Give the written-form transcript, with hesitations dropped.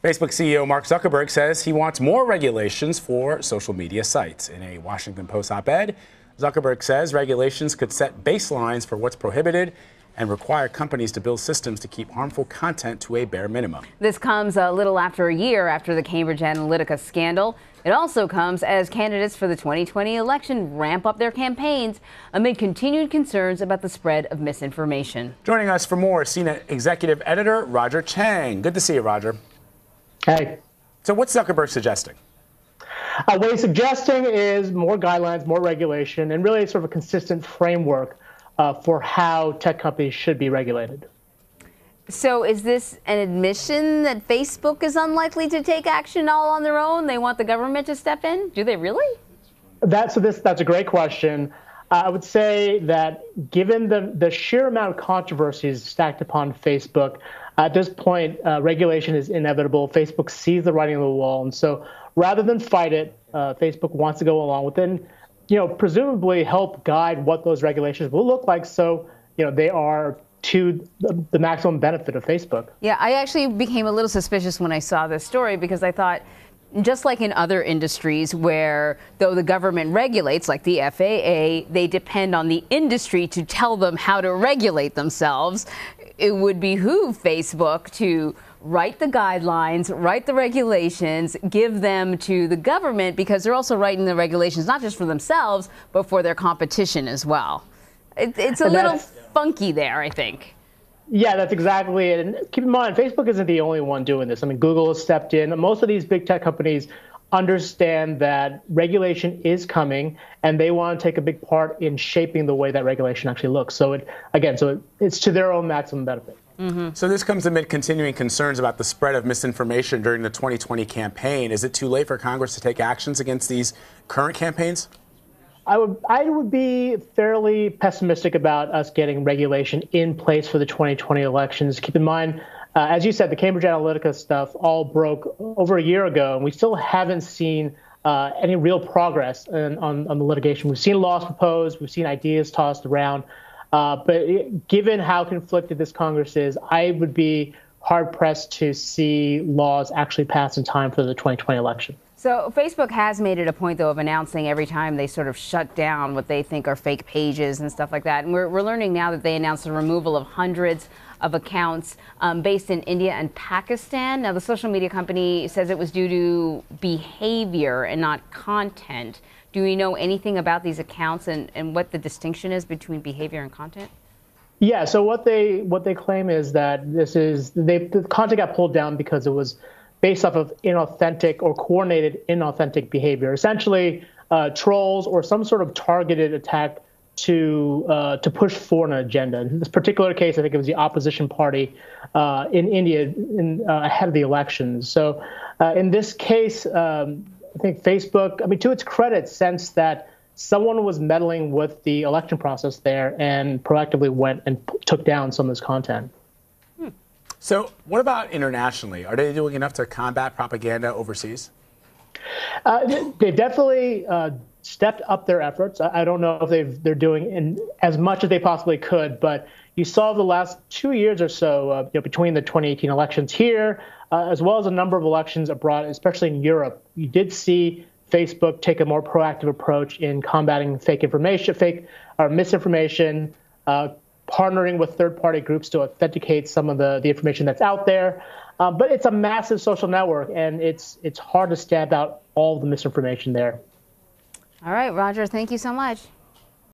Facebook CEO Mark Zuckerberg says he wants more regulations for social media sites. In a Washington Post op-ed, Zuckerberg says regulations could set baselines for what's prohibited and require companies to build systems to keep harmful content to a bare minimum. This comes a little after a year after the Cambridge Analytica scandal. It also comes as candidates for the 2020 election ramp up their campaigns amid continued concerns about the spread of misinformation. Joining us for more, CNET executive editor Roger Cheng. Good to see you, Roger. Hey. So what's Zuckerberg suggesting? What he's suggesting is more guidelines, more regulation, and really sort of a consistent framework for how tech companies should be regulated. So is this an admission that Facebook is unlikely to take action all on their own? They want the government to step in? Do they really? That's a great question. I would say that given the sheer amount of controversies stacked upon Facebook, at this point, regulation is inevitable. Facebook sees the writing on the wall. And so rather than fight it, Facebook wants to go along with it and, presumably help guide what those regulations will look like. So, they are to the maximum benefit of Facebook. Yeah, I actually became a little suspicious when I saw this story because I thought, just like in other industries where, though the government regulates, like the FAA, they depend on the industry to tell them how to regulate themselves, it would behoove Facebook to write the guidelines, write the regulations, give them to the government because they're also writing the regulations not just for themselves, but for their competition as well. It's a little funky there, I think. Yeah, that's exactly it. And keep in mind, Facebook isn't the only one doing this. I mean, Google has stepped in. Most of these big tech companies understand that regulation is coming, and they want to take a big part in shaping the way that regulation actually looks. So it's to their own maximum benefit. Mm-hmm. So this comes amid continuing concerns about the spread of misinformation during the 2020 campaign. Is it too late for Congress to take actions against these current campaigns? I would be fairly pessimistic about us getting regulation in place for the 2020 elections. Keep in mind, as you said, the Cambridge Analytica stuff all broke over a year ago, and we still haven't seen any real progress on the litigation. We've seen laws proposed, we've seen ideas tossed around, but given how conflicted this Congress is, I would be hard-pressed to see laws actually pass in time for the 2020 election. So Facebook has made it a point, though, of announcing every time they sort of shut down what they think are fake pages and stuff like that. And we're learning now that they announced the removal of hundreds of accounts based in India and Pakistan. Now, the social media company says it was due to behavior and not content. Do we know anything about these accounts and what the distinction is between behavior and content? Yeah, so what they claim is that the content got pulled down because it was based off of inauthentic or coordinated inauthentic behavior, essentially trolls or some sort of targeted attack to push forward an agenda. In this particular case, I think it was the opposition party in India ahead of the elections. So in this case, I think Facebook, to its credit, sensed that someone was meddling with the election process there and proactively went and took down some of this content. So what about internationally? Are they doing enough to combat propaganda overseas? They've definitely stepped up their efforts. I don't know if they're doing as much as they possibly could, but you saw the last 2 years or so between the 2018 elections here, as well as a number of elections abroad, especially in Europe. You did see Facebook take a more proactive approach in combating fake information, misinformation, partnering with third-party groups to authenticate some of the information that's out there. But it's a massive social network, and it's hard to stamp out all the misinformation there. All right, Roger, thank you so much.